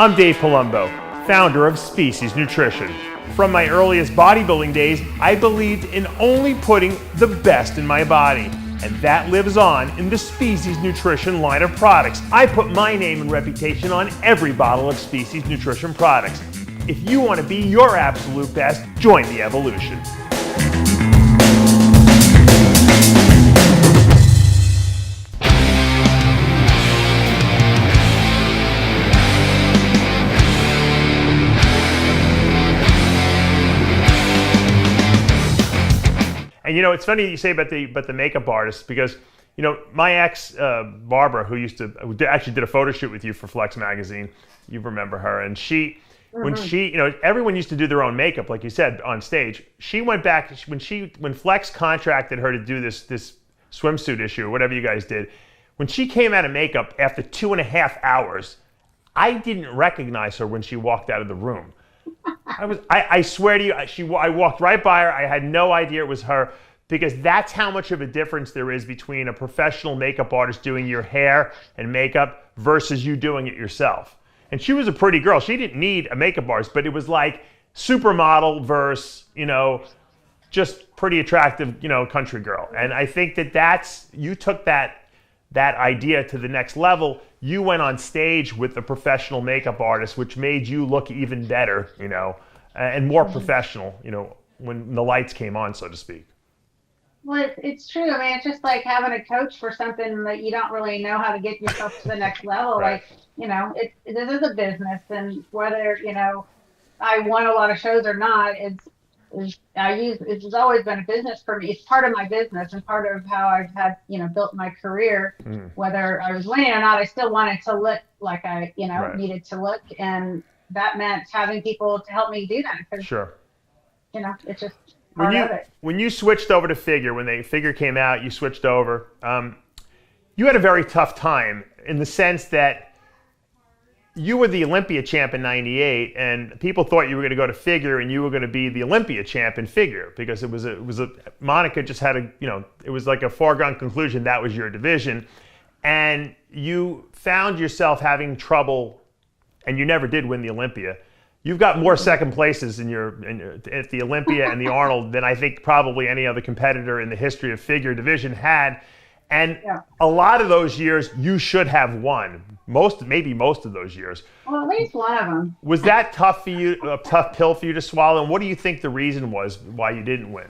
I'm Dave Palumbo, founder of Species Nutrition. From my earliest bodybuilding days, I believed in only putting the best in my body. And that lives on in the Species Nutrition line of products. I put my name and reputation on every bottle of Species Nutrition products. If you want to be your absolute best, join the evolution. And you know, it's funny you say about the makeup artist, because you know, my ex Barbara, who actually did a photo shoot with you for Flex magazine, you remember her, and she, when she, you know, everyone used to do their own makeup, like you said, on stage. She went back when Flex contracted her to do this swimsuit issue or whatever you guys did. When she came out of makeup after 2.5 hours, I didn't recognize her when she walked out of the room. I swear to you, I walked right by her. I had no idea it was her, because that's how much of a difference there is between a professional makeup artist doing your hair and makeup versus you doing it yourself. And she was a pretty girl. She didn't need a makeup artist, but it was like supermodel versus, you know, just pretty attractive, you know, country girl. And I think you took that idea to the next level. You went on stage with a professional makeup artist, which made you look even better, you know, and more professional, you know, when the lights came on, so to speak. Well, it's true. I mean, it's just like having a coach for something that you don't really know how to get yourself to the next level. Right. Like, you know, this is a business, and whether, you know, I won a lot of shows or not, it's always been a business for me. It's part of my business and part of how I've had, you know, built my career. Whether I was winning or not, I still wanted to look like I, you know, needed to look, and that meant having people to help me do that. Because, sure. You know, it's just part of it. When you switched over to figure, when the figure came out, you switched over. You had a very tough time in the sense that you were the Olympia champ in '98, and people thought you were going to go to figure and you were going to be the Olympia champ in figure, because Monica just had it was like a foregone conclusion that was your division, and you found yourself having trouble, and you never did win the Olympia. You've got more second places at the Olympia and the Arnold than I think probably any other competitor in the history of figure division had. And a lot of those years you should have won. Maybe most of those years. Well, at least one of them. Was that tough for you, a tough pill for you to swallow? And what do you think the reason was why you didn't win?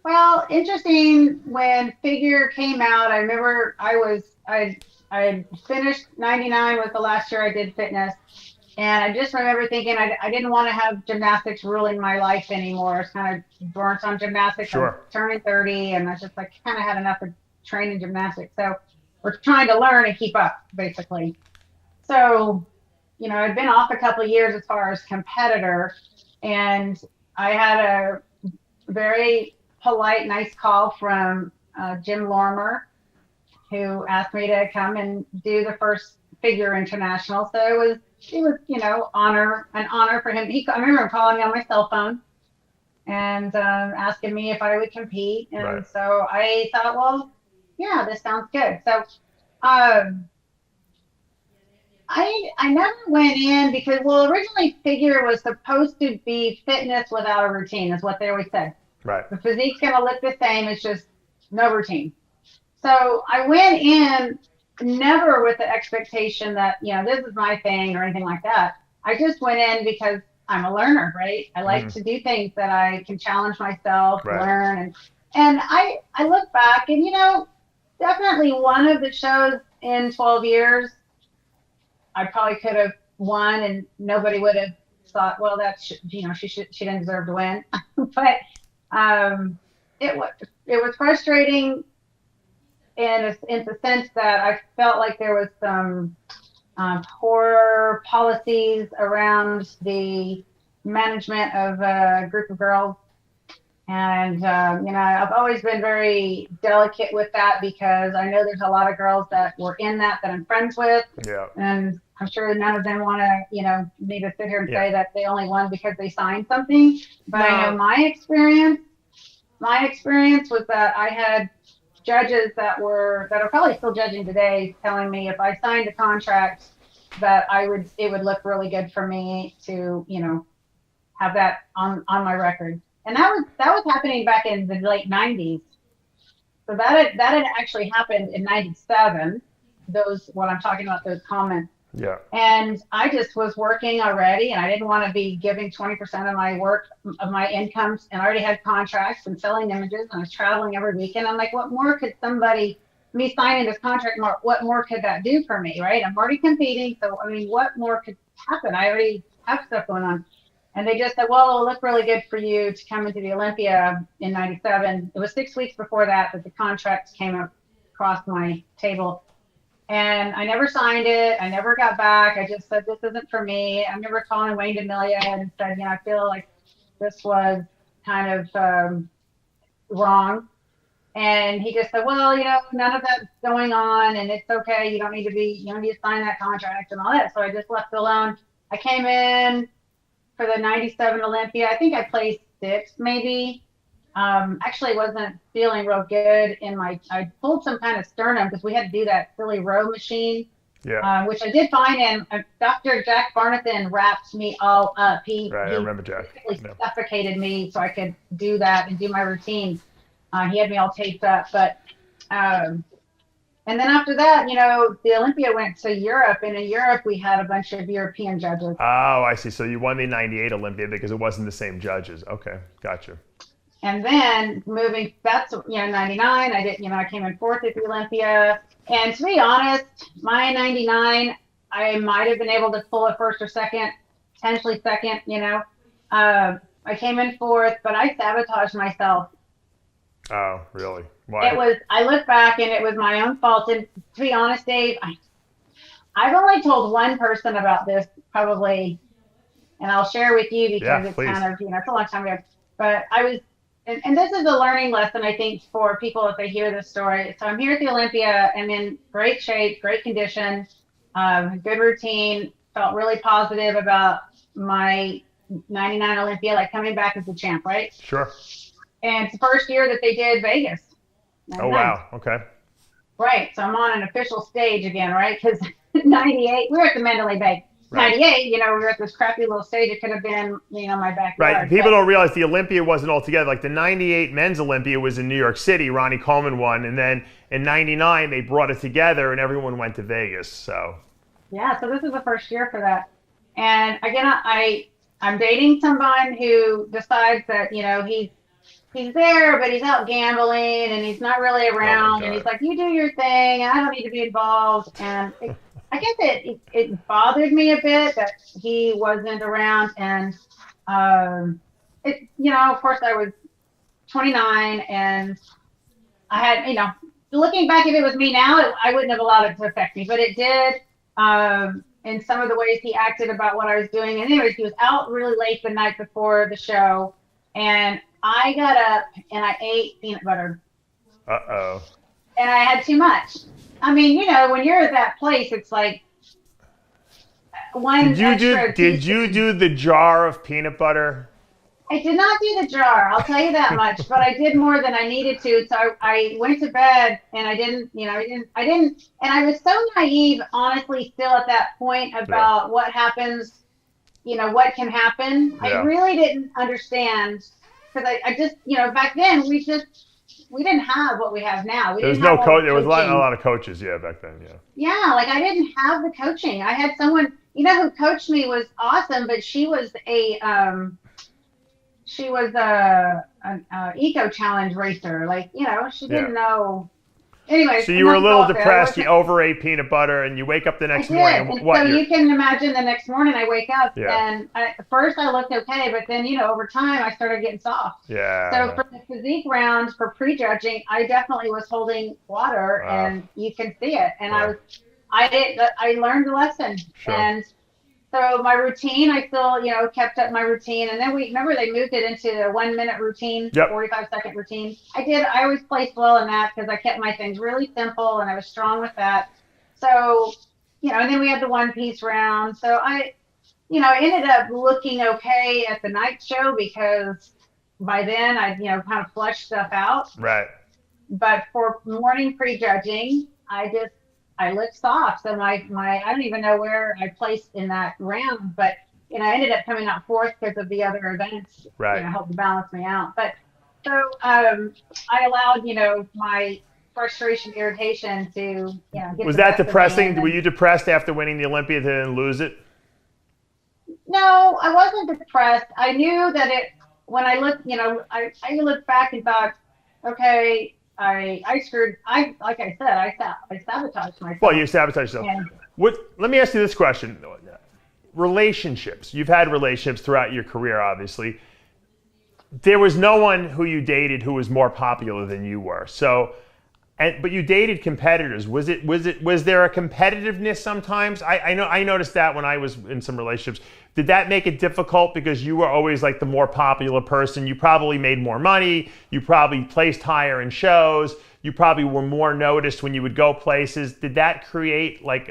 Well, interesting, when figure came out, I remember I finished 99 was the last year I did fitness. And I just remember thinking I didn't want to have gymnastics ruling my life anymore. I was kind of burnt on gymnastics. Sure. I was turning 30, and I was just like kind of had enough of training gymnastics. So we're trying to learn and keep up, basically. So, you know, I'd been off a couple of years as far as competitor, and I had a very polite, nice call from Jim Lorimer, who asked me to come and do the first figure international. So it was, you know, an honor for him. I remember him calling me on my cell phone and asking me if I would compete. And so I thought, well, yeah, this sounds good. So I never went in because, well, originally figure was supposed to be fitness without a routine, is what they always said. Right. The physique's going to look the same. It's just no routine. So I went in never with the expectation that, you know, this is my thing or anything like that. I just went in because I'm a learner, right? I like to do things that I can challenge myself, learn. And I look back and, you know, definitely one of the shows in 12 years, I probably could have won and nobody would have thought, well, that's, you know, she didn't deserve to win. But it was frustrating in the sense that I felt like there was some poor policies around the management of a group of girls. And, you know, I've always been very delicate with that, because I know there's a lot of girls that were in that I'm friends with. Yeah. And I'm sure none of them want to, you know, me to sit here and say that they only won because they signed something. But I know my experience was that I had judges that are probably still judging today telling me if I signed a contract that it would look really good for me to, have that on my record. And that was happening back in the late 90s. So that had actually happened in 97. What I'm talking about, those comments. Yeah. And I just was working already, and I didn't want to be giving 20% of my work, of my incomes, and I already had contracts and selling images, and I was traveling every weekend. I'm like, what more could me signing this contract, what more could that do for me, right? I'm already competing, so I mean, what more could happen? I already have stuff going on. And they just said, well, it'll look really good for you to come into the Olympia in 97. It was 6 weeks before that the contract came across my table. And I never signed it. I never got back. I just said, this isn't for me. I remember calling Wayne DeMilia and said, I feel like this was kind of wrong. And he just said, well, none of that's going on, and it's okay. You don't need to sign that contract and all that. So I just left it alone. I came in for the 97 Olympia. I think I placed 6th maybe. Actually wasn't feeling real good I pulled some kind of sternum because we had to do that silly row machine, which I did fine. And Dr. Jack Barnathan wrapped me all up. I remember Jack. He suffocated me so I could do that and do my routine. He had me all taped up, but, and then after that, the Olympia went to Europe, and in Europe we had a bunch of European judges. Oh, I see. So you won the 98 Olympia because it wasn't the same judges. Okay. Gotcha. And then that's 99. I came in 4th at the Olympia. And to be honest, my 99, I might have been able to pull a 1st or 2nd, potentially 2nd. I came in 4th, but I sabotaged myself. Oh, really? Why? I look back and it was my own fault. And to be honest, Dave, I've only told one person about this probably, and I'll share with you because it's kind of, it's a long time ago. But I was, and this is a learning lesson, I think, for people if they hear this story. So I'm here at the Olympia. I'm in great shape, great condition, good routine, felt really positive about my 99 Olympia, like coming back as a champ, right? Sure. And it's the first year that they did Vegas. 99. Oh, wow. Okay. Right. So I'm on an official stage again, right? Because 98, we were at the Mandalay Bay. Right. 98, we were at this crappy little stage. It could have been, my backyard. Right. People don't realize the Olympia wasn't all together. Like the 98 men's Olympia was in New York City. Ronnie Coleman won. And then in 99, they brought it together and everyone went to Vegas. So. Yeah. So this is the first year for that. And again, I'm dating someone who decides that, he's there, but he's out gambling and he's not really around. And he's like, you do your thing. I don't need to be involved. And I guess it bothered me a bit that he wasn't around. And, of course I was 29 and I had, looking back, if it was me now, I wouldn't have allowed it to affect me, but it did. In some of the ways he acted about what I was doing. And anyways, he was out really late the night before the show. And I got up and I ate peanut butter. Uh-oh. And I had too much. I mean, when you're at that place, it's like one Did you do the jar of peanut butter? I did not do the jar, I'll tell you that much, but I did more than I needed to. So I went to bed and I didn't, and I was so naive, honestly, still at that point about what happens, what can happen. Yeah. I really didn't understand because I just, back then we didn't have what we have now. There was no coach. There was a lot of coaches, back then, Yeah, like I didn't have the coaching. I had someone, who coached me was awesome, but she was an eco challenge racer. Like, she didn't know. Anyway, so you were a little depressed. You overate peanut butter, and you wake up the next morning. And so you can imagine the next morning I wake up, and at first I looked okay, but then over time I started getting soft. Yeah. So for the physique rounds for prejudging, I definitely was holding water, and you can see it. And I learned the lesson, and so my routine, I still kept up my routine, and then they moved it into a 1 minute routine, 45-second routine. I always placed well in that because I kept my things really simple and I was strong with that. So, and then we had the one piece round. So I ended up looking okay at the night show because by then I kind of flushed stuff out. Right. But for morning prejudging, I just I looked soft. So I don't even know where I placed in that round, but I ended up coming out fourth because of the other events, Right. helped balance me out. But so I allowed, my frustration, irritation to, get Was the that best of me. depressing? And Were then, you depressed after winning the Olympia to then lose it? no, I wasn't depressed. I knew that when I looked, I looked back and thought, okay, I screwed, like I said, I sabotaged Well, myself. you sabotage yourself. And Let me ask you this question. Relationships. You've had relationships throughout your career, obviously. There was no one who you dated who was more popular than you were. So, but you dated competitors. Was there a competitiveness sometimes? I noticed that when I was in some relationships. Did that make it difficult because you were always like the more popular person? You probably made more money. You probably placed higher in shows. You probably were more noticed when you would go places. Did that create like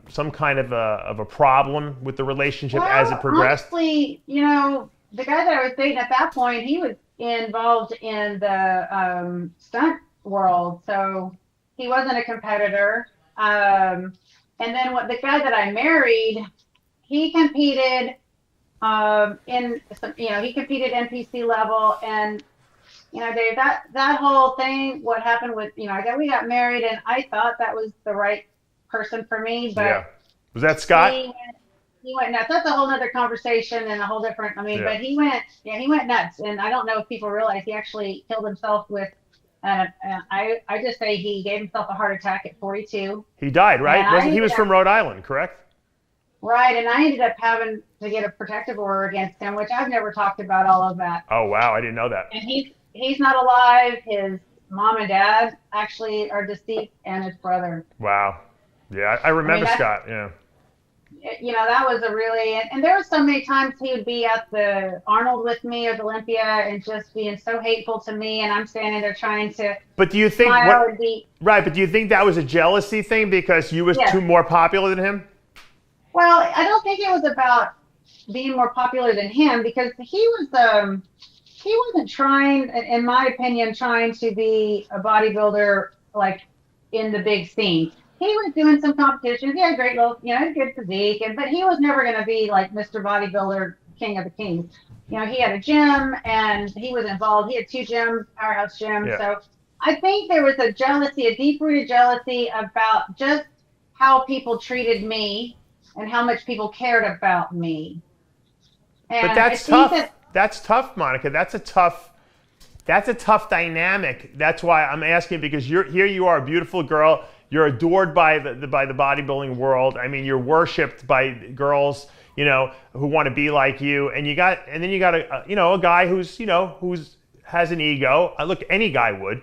some kind of a problem with the relationship as it well, progressed? honestly, the guy that I was dating at that point, he was involved in the stunt world, so he wasn't a competitor. And then the guy that I married, he competed in some, he competed NPC level, and Dave, that whole thing, what happened with, we got married, and I thought that was the right person for me, Yeah. but Was that Scott? he went nuts. That's a whole other conversation and a whole different. I mean, Yeah. but he went nuts, and I don't know if people realize he actually killed himself with. I just say he gave himself a heart attack at 42. He died, right? And I Wasn't he was ended up, from Rhode Island, correct? right, and I ended up having to get a protective order against him, which I've never talked about all of that. Oh wow, I didn't know that. And he's not alive. His mom and dad actually are deceased, and his brother. Wow. Yeah, I I mean, remember Scott. Yeah. that was a really, and there were so many times he would be at the Arnold with me or the Olympia and just being so hateful to me, and I'm standing there trying to But do you think smile and be, right? But do you think that was a jealousy thing because you was yes. too more popular than him? Well, I don't think it was about being more popular than him, because he wasn't trying, in my opinion, trying to be a bodybuilder like in the big scene. He was doing some competitions. He had a great little, good physique, but he was never going to be like Mr. Bodybuilder, King of the Kings. He had a gym and he was involved. He had 2 gyms, powerhouse gyms. Yeah. So I think there was a jealousy, a deep-rooted jealousy about just how people treated me and how much people cared about me. And But that's tough. That's tough, Monica. That's a tough dynamic. That's why I'm asking, because here you are, a beautiful girl. You're adored by the bodybuilding world. I mean, you're worshipped by girls, who want to be like you. And then you got a guy who's has an ego. Look, any guy would.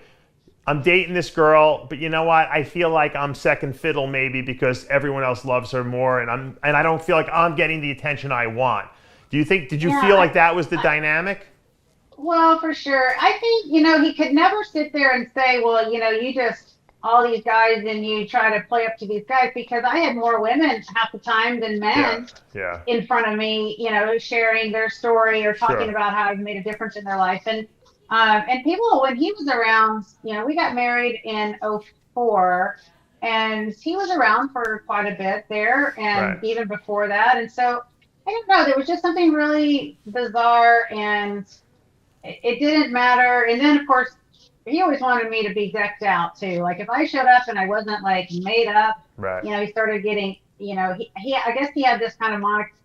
I'm dating this girl, but you know what? I feel like I'm second fiddle maybe because everyone else loves her more, and I don't feel like I'm getting the attention I want. Did you feel like that was the dynamic? Well, for sure. I think, he could never sit there and say, well, you just, all these guys and you try to play up to these guys, because I had more women half the time than men in front of me, sharing their story or talking about how it made a difference in their life. And people, when he was around, we got married in '04, and he was around for quite a bit there, and even before that. And so, I don't know, there was just something really bizarre, and it didn't matter. And then, of course, he always wanted me to be decked out too. Like if I showed up and I wasn't like made up, he started getting, I guess he had this kind of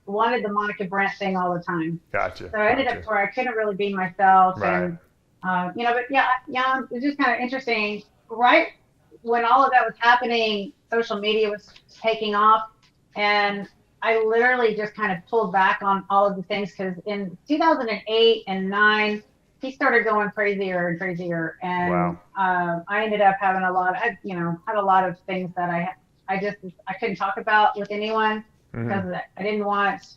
wanted the Monica Brant thing all the time. Gotcha. So I ended up where I couldn't really be myself. And, but it was just kind of interesting. Right when all of that was happening, social media was taking off, and I literally just kind of pulled back on all of the things, because in 2008 and 9, he started going crazier and crazier, and I ended up having had a lot of things that I couldn't talk about with anyone, because I didn't want.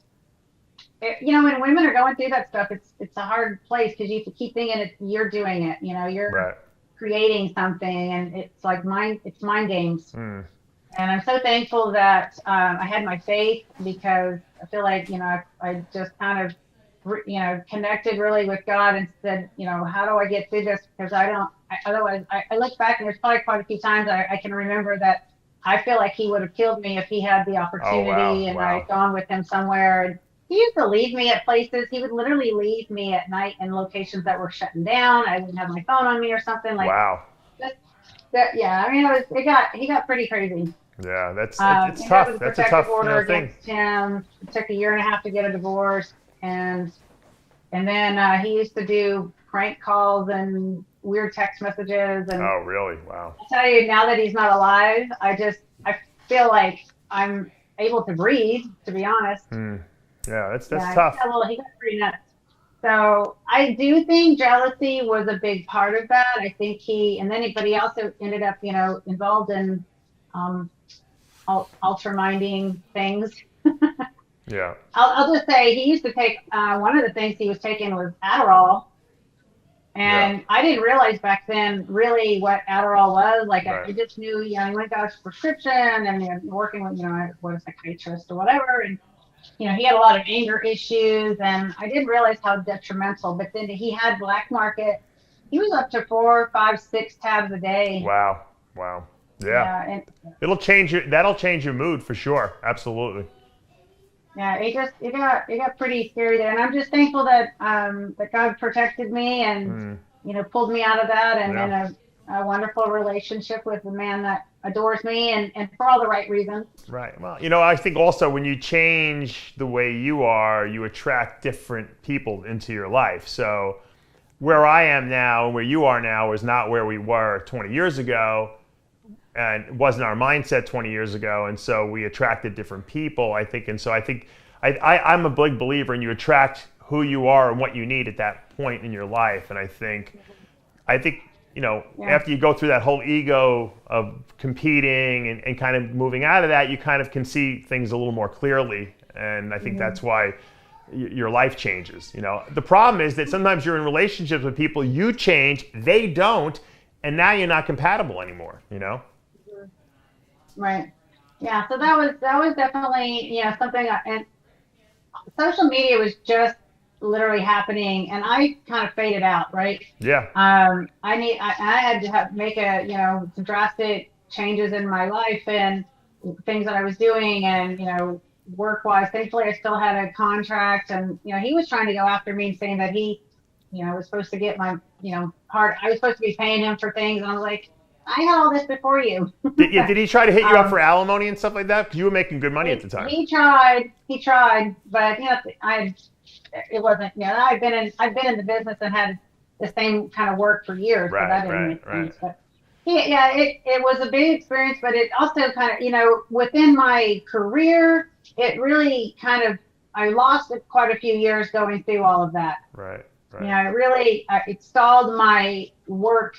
When women are going through that stuff, it's a hard place, because you have to keep thinking you're doing it. You're creating something, and it's like it's mind games. And I'm so thankful that I had my faith, because I feel like, I just kind of, connected really with God and said, how do I get through this? Because otherwise I look back, and there's probably quite a few times I can remember that I feel like he would have killed me if he had the Oh, opportunity wow. and Wow. I'd gone with him somewhere. And he used to leave me at places. He would literally leave me at night in locations that were shutting down. I wouldn't have my phone on me or something like Wow. that. Yeah, I mean, he got pretty crazy. Yeah, it's Ended up with tough. a That's a protective tough, order thing. against him. It took a year and a half to get a divorce, and then he used to do prank calls and weird text messages. And Oh, really? Wow. I tell you, now that he's not alive, I feel like I'm able to breathe. To be honest, Yeah, that's yeah, tough. he got pretty nuts. So I do think jealousy was a big part of that. I think but he also ended up, involved in um, ultra minding things. Yeah. I'll just say he used to take one of the things he was taking was Adderall, Yeah. and I didn't realize back then really what Adderall was. Like I Right. just knew, he went and got his prescription, and working with, what a psychiatrist or whatever, and he had a lot of anger issues, and I didn't realize how detrimental. But then he had black market. He was up to 4, 5, 6 tabs a day. Wow. Wow. Yeah. Yeah, and That'll change your mood for sure. Absolutely. yeah, it got pretty scary there. And I'm just thankful that that God protected me and pulled me out of that, and in Yeah. a wonderful relationship with a man that adores me, and for all the right reasons. Right. Well, I think also when you change the way you are, you attract different people into your life. So where I am now and where you are now is not where we were 20 years ago, and it wasn't our mindset 20 years ago. And so we attracted different people, I think. And so I think I'm a big believer in you attract who you are and what you need at that point in your life. And I think, after you go through that whole ego of competing and kind of moving out of that, you kind of can see things a little more clearly. And I think that's why your life changes. The problem is that sometimes you're in relationships with people, you change, they don't, and now you're not compatible anymore, Right. Yeah. So that was definitely, something. And social media was just literally happening, and I kind of faded out. Right. Yeah. I had to make some drastic changes in my life and things that I was doing, and work wise. Thankfully, I still had a contract, and he was trying to go after me, saying that he was supposed to get my part. I was supposed to be paying him for things, and I was like, I had all this before you. Did he try to hit you up for alimony and stuff like that? Because you were making good money at the time. He tried, but it wasn't. I've been in the business and had the same kind of work for years, so that didn't make sense. But it was a big experience, but it also kind of, within my career, it really kind of, I lost quite a few years going through all of that. Right. It really, it stalled my work.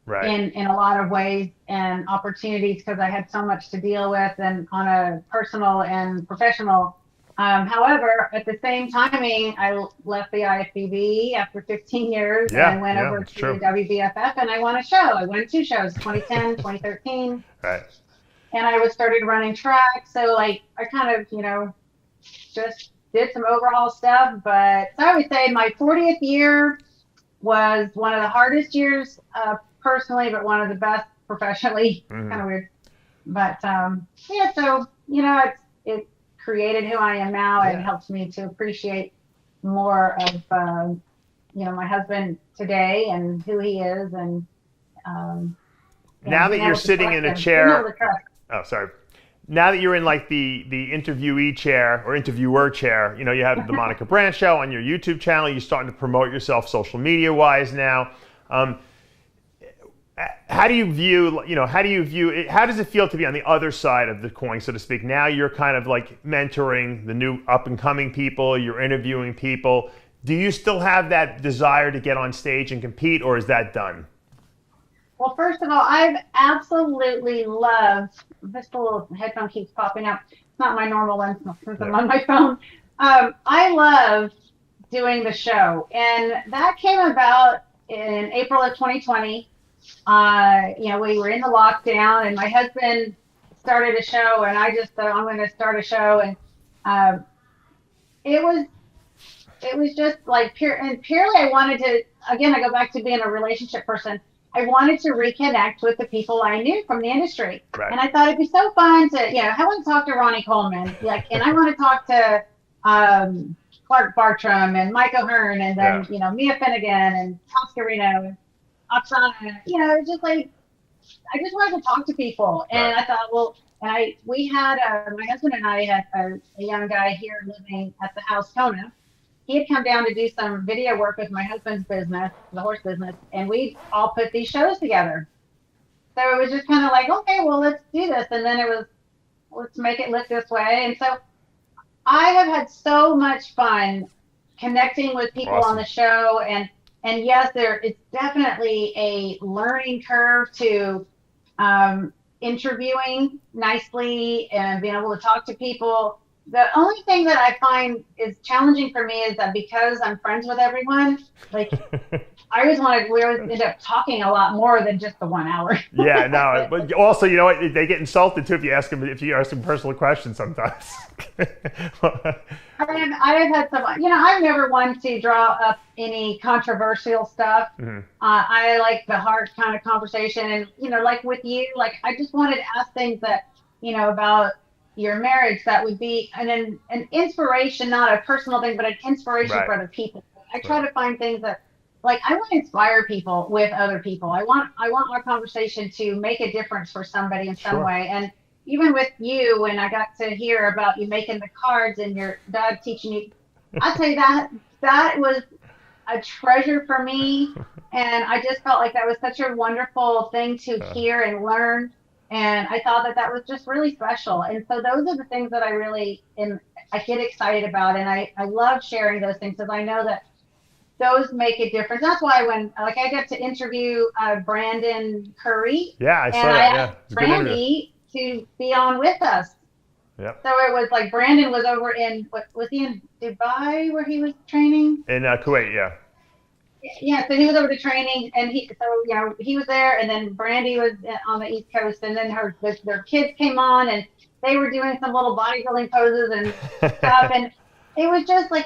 Right. In a lot of ways and opportunities, because I had so much to deal with, and on a personal and professional. However, at the same timing, I left the IFBB after 15 years and went over to the WBFF, and I won a show. I won 2 shows, 2010, 2013. Right. And I started running track. So I kind of, just did some overhaul stuff. But so I would say my 40th year was one of the hardest years personally, but one of the best professionally. Kind of weird. But so it created who I am now, and helps me to appreciate more of my husband today and who he is, and now that you're sitting in a chair. Oh, sorry. Now that you're in like the interviewee chair or interviewer chair, you have the Monica Brant show on your YouTube channel. You're starting to promote yourself social media wise now. How do you view it? How does it feel to be on the other side of the coin, so to speak? Now you're kind of like mentoring the new up and coming people. You're interviewing people. Do you still have that desire to get on stage and compete, or is that done? Well, first of all, I've absolutely loved, this little headphone keeps popping up. It's not my normal one since I'm on my phone. I love doing the show, and that came about in April of 2020. We were in the lockdown, and my husband started a show, and I just thought, I'm going to start a show, and it was just like purely I wanted to, again, I go back to being a relationship person. I wanted to reconnect with the people I knew from the industry. Right. And I thought it'd be so fun to, I want to talk to Ronnie Coleman, and I want to talk to Clark Bartram and Mike O'Hearn, and then, Mia Finnegan and Tosca Reno and Oksana, just like, I just wanted to talk to people. And I thought, well, we had, my husband and I had a young guy here living at the house, Kona. He had come down to do some video work with my husband's business, the horse business, and we all put these shows together. So it was just kind of like, okay, well, let's do this. And then it was, let's make it look this way. And so I have had so much fun connecting with people on the show. And yes, it's definitely a learning curve to interviewing nicely and being able to talk to people. The only thing that I find is challenging for me is that because I'm friends with everyone, like we always end up talking a lot more than just the 1 hour. Yeah, no, but also, you know what, they get insulted too if you ask them personal questions sometimes. I have had some, I'm never one to draw up any controversial stuff. Mm-hmm. I like the heart kind of conversation, and, like with you, like I just wanted to ask things that, about your marriage that would be an inspiration, not a personal thing, but an inspiration for other people. I try to find things that, like, I want to inspire people with other people. I want our conversation to make a difference for somebody in some way. And even with you, when I got to hear about you making the cards and your dad teaching you, I'd say that was a treasure for me. And I just felt like that was such a wonderful thing to hear and learn. And I thought that was just really special. And so those are the things that I really I get excited about. And I love sharing those things because I know that those make a difference. That's why when I got to interview Brandon Curry. Yeah, I saw that. Yeah, it's Brandy to be on with us. Yep. So it was like Brandon was over in, was he in Dubai where he was training? In Kuwait, yeah. Yeah, so he was over to training, and he was there, and then Brandy was on the East Coast, and then their kids came on, and they were doing some little bodybuilding poses and stuff, and it was just like,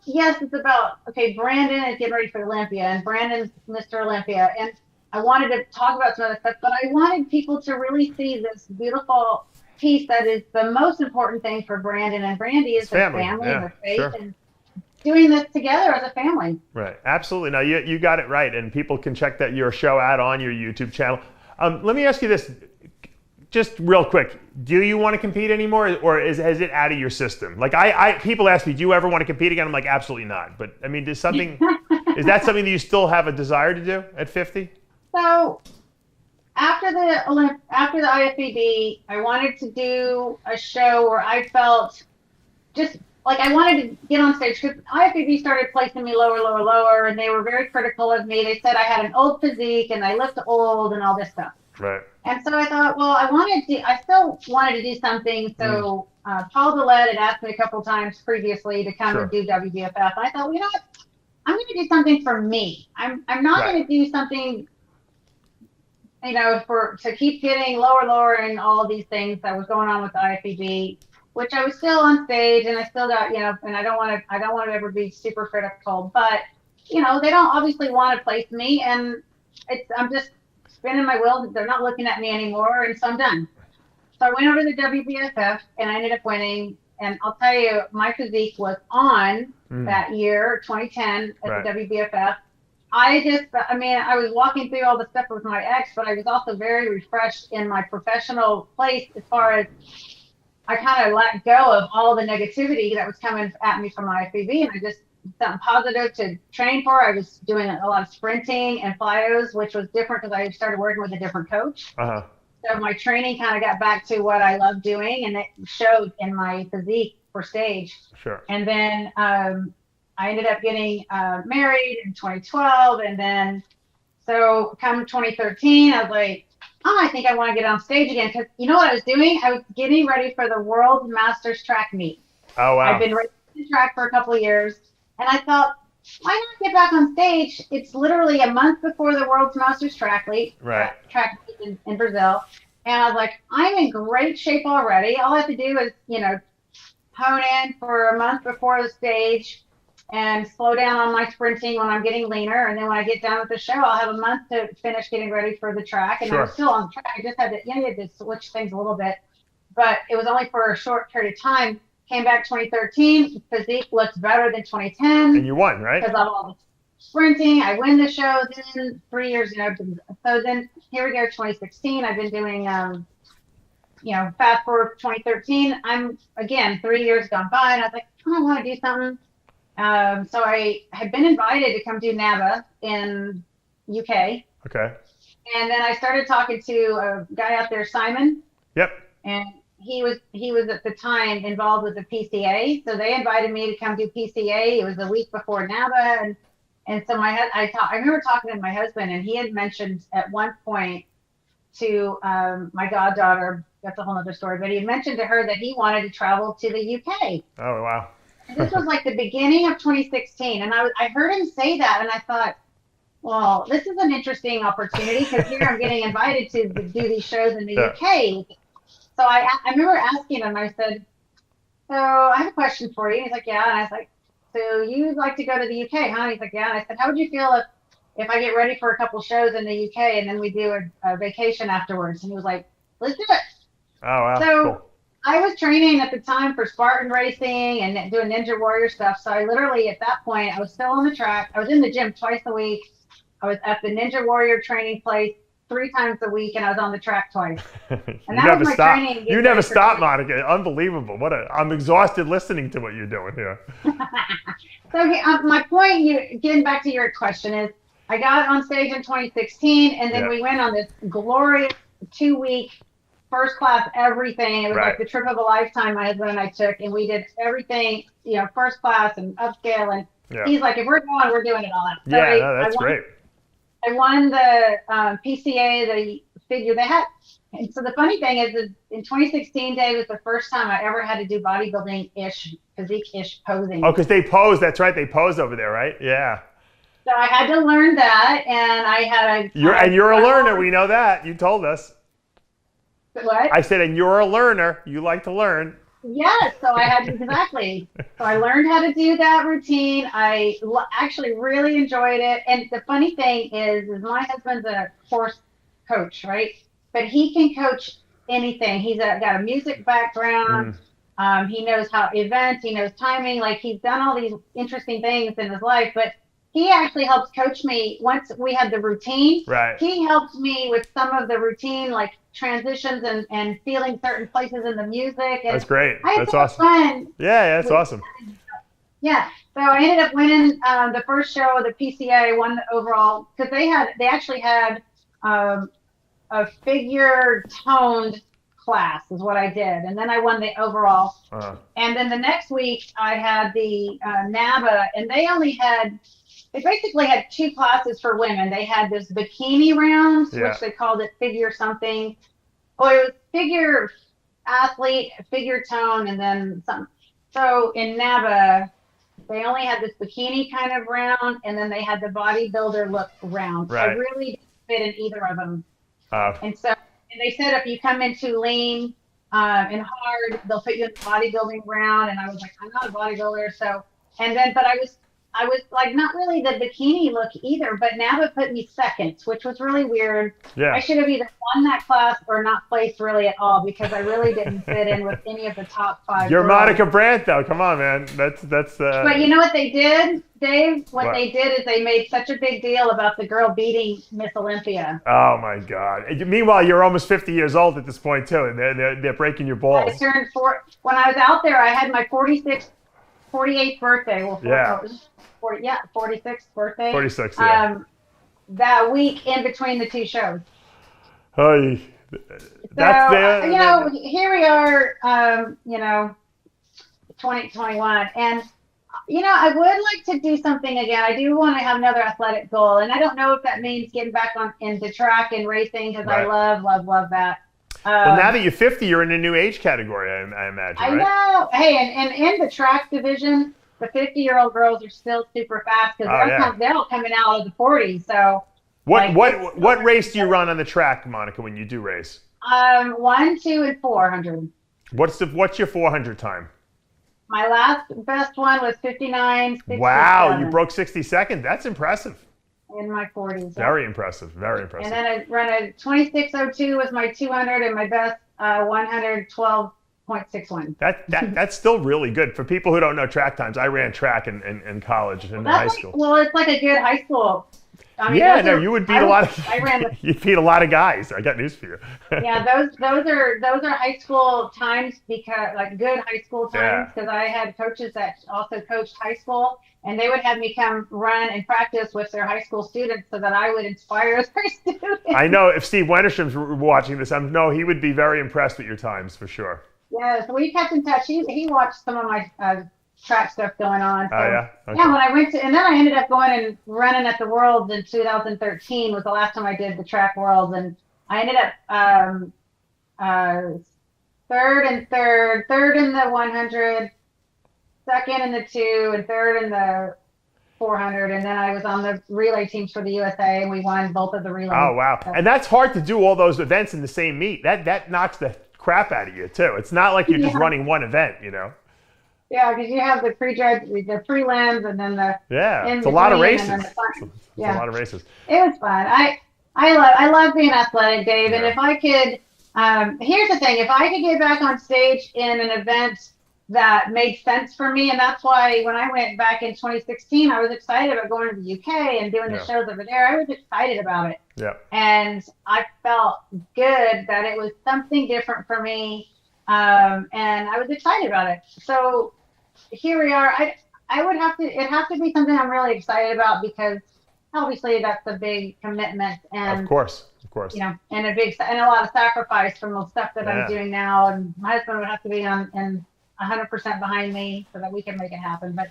it's about, okay, Brandon is getting ready for Olympia, and Brandon's Mr. Olympia, and I wanted to talk about some other stuff, but I wanted people to really see this beautiful piece that is the most important thing for Brandon and Brandy is their family, their faith, and doing this together as a family. Right, absolutely. Now you got it right, and people can check your show out on your YouTube channel. Let me ask you this, just real quick: do you want to compete anymore, or has it out of your system? Like people ask me, do you ever want to compete again? I'm like, absolutely not. But I mean, is that something that you still have a desire to do at 50? So after the IFBB, I wanted to do a show where I felt just like I wanted to get on stage, because IFBB started placing me lower, and they were very critical of me. They said I had an old physique and I looked old and all this stuff. Right. And so I thought, well, I still wanted to do something. So Paul Dillette had asked me a couple times previously to come and do WBFF. And I thought, well, you know what? I'm going to do something for me. I'm not going to do something, to keep getting lower and all of these things that was going on with the IFBB. Which I was still on stage, and I still got, and I don't want to ever be super critical, but, they don't obviously want to place me, and I'm just spinning my wheels. They're not looking at me anymore, and so I'm done. So I went over to the WBFF, and I ended up winning, and I'll tell you, my physique was on that year, 2010, at the WBFF. I was walking through all the stuff with my ex, but I was also very refreshed in my professional place as far as I kind of let go of all the negativity that was coming at me from IFBB, and I just something positive to train for. I was doing a lot of sprinting and plyos, which was different because I started working with a different coach. Uh-huh. So my training kind of got back to what I love doing, and it showed in my physique for stage. Sure. And then I ended up getting married in 2012, and then so come 2013, I was like, I think I want to get on stage again, because you know what I was doing? I was getting ready for the World Masters track meet. Oh, wow. I've been racing the track for a couple of years, and I thought, why not get back on stage? It's literally a month before the World Masters track meet in Brazil, and I was like, I'm in great shape already. All I have to do is, hone in for a month before the stage, and slow down on my sprinting when I'm getting leaner. And then when I get done with the show, I'll have a month to finish getting ready for the track. And I'm still on track. I just had to, had to switch things a little bit, but it was only for a short period of time. Came back 2013, physique looked better than 2010. And you won, right? Because of all the sprinting, I win the show. Then 3 years, so then here we go, 2016. I've been doing, fast forward 2013. I'm again 3 years gone by, and I was like, I want to do something. So I had been invited to come do NABA in UK. Okay. And then I started talking to a guy out there, Simon. Yep. And he was at the time involved with the PCA. So they invited me to come do PCA. It was a week before NABA, and so I remember talking to my husband, and he had mentioned at one point to my goddaughter, that's a whole other story, but he had mentioned to her that he wanted to travel to the UK. Oh, wow. And this was like the beginning of 2016. And I heard him say that, and I thought, well, this is an interesting opportunity, because here I'm getting invited to do these shows in the UK. So I remember asking him, I said, so I have a question for you. And he's like, yeah. And I was like, so you'd like to go to the UK, huh? And he's like, yeah. And I said, how would you feel if I get ready for a couple shows in the UK and then we do a vacation afterwards? And he was like, let's do it. Oh, wow. So cool. I was training at the time for Spartan racing and doing Ninja Warrior stuff. So I literally, at that point, I was still on the track. I was in the gym twice a week. I was at the Ninja Warrior training place 3 times a week, and I was on the track twice. And that was my training. You never stop, Monica. Unbelievable. I'm exhausted listening to what you're doing here. So my point, getting back to your question, is I got on stage in 2016, and then we went on this glorious 2-week first class everything. It was like the trip of a lifetime my husband and I took, and we did everything, first class and upscale. And he's like, if we're going, we're doing it all out. So that's great. I won the PCA, the figure they had. And so the funny thing is in 2016, Dave, was the first time I ever had to do bodybuilding-ish, physique-ish posing. Oh, because they pose. That's right. They pose over there, right? Yeah. So I had to learn that, and I had a... You're a learner. We know that. You told us. What? I said, and you're a learner. You like to learn. Yes, so I had to, exactly. So I learned how to do that routine. I actually really enjoyed it. And the funny thing is my husband's a horse coach, right? But he can coach anything. He's got a music background. He knows how events, he knows timing. Like, he's done all these interesting things in his life. But he actually helps coach me once we had the routine. Right. He helped me with some of the routine, like transitions and feeling certain places in the music. And that's great. That's awesome. Fun. Yeah, that's awesome. Yeah. So I ended up winning the first show of the PCA, won the overall, because they actually had a figure toned class is what I did. And then I won the overall. And then the next week I had the NABA, and they basically had 2 classes for women. They had this bikini round, which they called it figure something. Or it was figure athlete, figure tone, and then something. So in NABA, they only had this bikini kind of round, and then they had the bodybuilder look round. Right. So I really didn't fit in either of them. And they said if you come in too lean and hard, they'll put you in the bodybuilding round. And I was like, I'm not a bodybuilder. So, but I was like not really the bikini look either, but NABA put me second, which was really weird. Yeah. I should have either won that class or not placed really at all, because I really didn't fit in with any of the top 5. You're girls. Monica Brant, though. Come on, man. That's. But you know what they did, Dave? What they did is they made such a big deal about the girl beating Miss Olympia. Oh my God! Meanwhile, you're almost 50 years old at this point too, and they're breaking your balls. I turned 4 when I was out there. I had my 48th birthday. Well, 46th birthday. 46, yeah. That week in between the 2 shows. Hey, so, here we are, 2021. And, I would like to do something again. I do want to have another athletic goal. And I don't know if that means getting back into track and racing, because I love that. Well, now that you're 50, you're in a new age category, I imagine, right? I know. Hey, and in the track division, the 50-year-old girls are still super fast, because they're all coming out of the 40s. So, what race do you run on the track, Monica, when you do race? 1, 2, and 400. What's your 400 time? My last best one was 59.67. Wow, you broke 60 seconds. That's impressive. In my 40s. Very impressive. Very impressive. And then I ran a 26:02 was my 200, and my best 112.61. That's still really good for people who don't know track times. I ran track in college and in high school. Well, it's like a good high school. I mean, yeah, no, you would beat a lot of. You'd beat a lot of guys. I got news for you. Yeah, those are high school times, because like good high school times, because I had coaches that also coached high school, and they would have me come run and practice with their high school students so that I would inspire their students. I know if Steve Wenderstrom's watching this, he would be very impressed with your times for sure. Yeah, so we kept in touch. He watched some of my track stuff going on. So, yeah? Okay. Yeah, when I went to, and then I ended up going and running at the Worlds in 2013 was the last time I did the track Worlds, and I ended up third in the 100, second in the 2, and third in the 400, and then I was on the relay teams for the USA, and we won both of the relays. Oh wow! So, and that's hard to do all those events in the same meet. That knocks the crap out of you too. It's not like you're just running one event, you know. Yeah, because you have the pre-judge, the prelims, and then the it's a lot of races. It's a lot of races. It was fun. I love being athletic, Dave. Yeah. And if I could, here's the thing: if I could get back on stage in an event that made sense for me, and that's why when I went back in 2016, I was excited about going to the UK and doing the shows over there. I was excited about it. Yeah. And I felt good that it was something different for me, and I was excited about it. So here we are. It has to be something I'm really excited about, because obviously that's a big commitment, and of course, you know, and a lot of sacrifice from the stuff that I'm doing now. And my husband would have to be and 100% behind me so that we can make it happen. But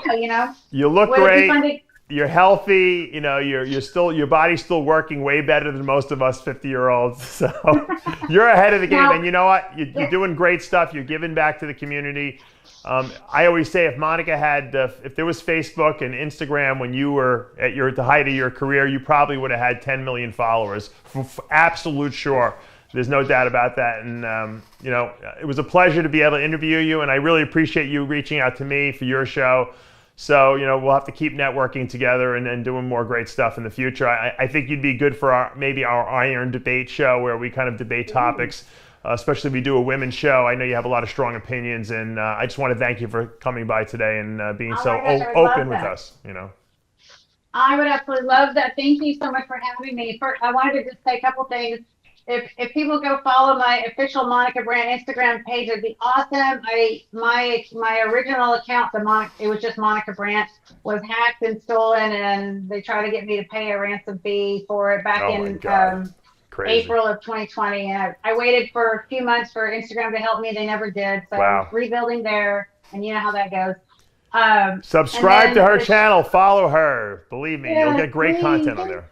you know, you look great. You're healthy. You know, your body's still working way better than most of us 50-year-olds. So you're ahead of the game. Now, and you know what? You're doing great stuff. You're giving back to the community. I always say, if Monica had, if there was Facebook and Instagram when you were at the height of your career, you probably would have had 10 million followers. For absolute sure. There's no doubt about that. And, you know, it was a pleasure to be able to interview you, and I really appreciate you reaching out to me for your show. So, you know, we'll have to keep networking together and doing more great stuff in the future. I think you'd be good for maybe our Iron Debate show, where we kind of debate topics, especially if we do a women's show. I know you have a lot of strong opinions, and I just want to thank you for coming by today and being open with us, you know. I would absolutely love that. Thank you so much for having me. First, I wanted to just say a couple things. If people go follow my official Monica Brant Instagram page, it'd be awesome. My original account, it was just Monica Brant, was hacked and stolen, and they tried to get me to pay a ransom fee for it back in April of 2020. And I waited for a few months for Instagram to help me. They never did. So I'm rebuilding there, and you know how that goes. Subscribe to her channel. Follow her. Believe me, you'll get great content on there.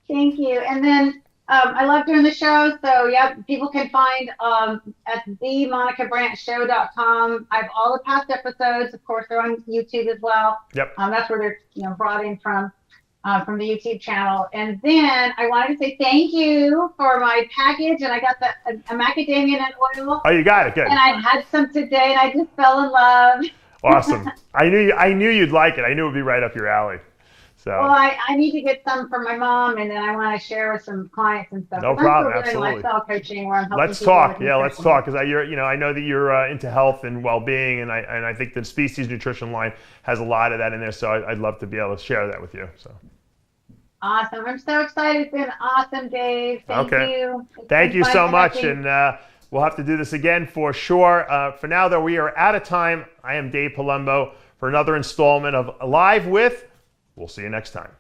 Thank you. And then I love doing the show, so yeah, people can find at themonicabrantshow.com. I have all the past episodes. Of course, they're on YouTube as well. Yep. That's where they're brought in from the YouTube channel. And then I wanted to say thank you for my package, and I got a macadamia nut oil. Oh, you got it, good. And I had some today, and I just fell in love. Awesome. I knew you'd like it. I knew it would be right up your alley. So. Well, I need to get some for my mom, and then I want to share with some clients and stuff. No problem, absolutely. Lifestyle coaching, where I'm helping let's talk. Yeah, let's talk, because I know that you're into health and well-being, and I think the Species Nutrition line has a lot of that in there. So I'd love to be able to share that with you. So. Awesome! I'm so excited. It's been awesome, Dave. Thank you. Thank you so much, and we'll have to do this again for sure. For now, though, we are out of time. I am Dave Palumbo for another installment of Live With. We'll see you next time.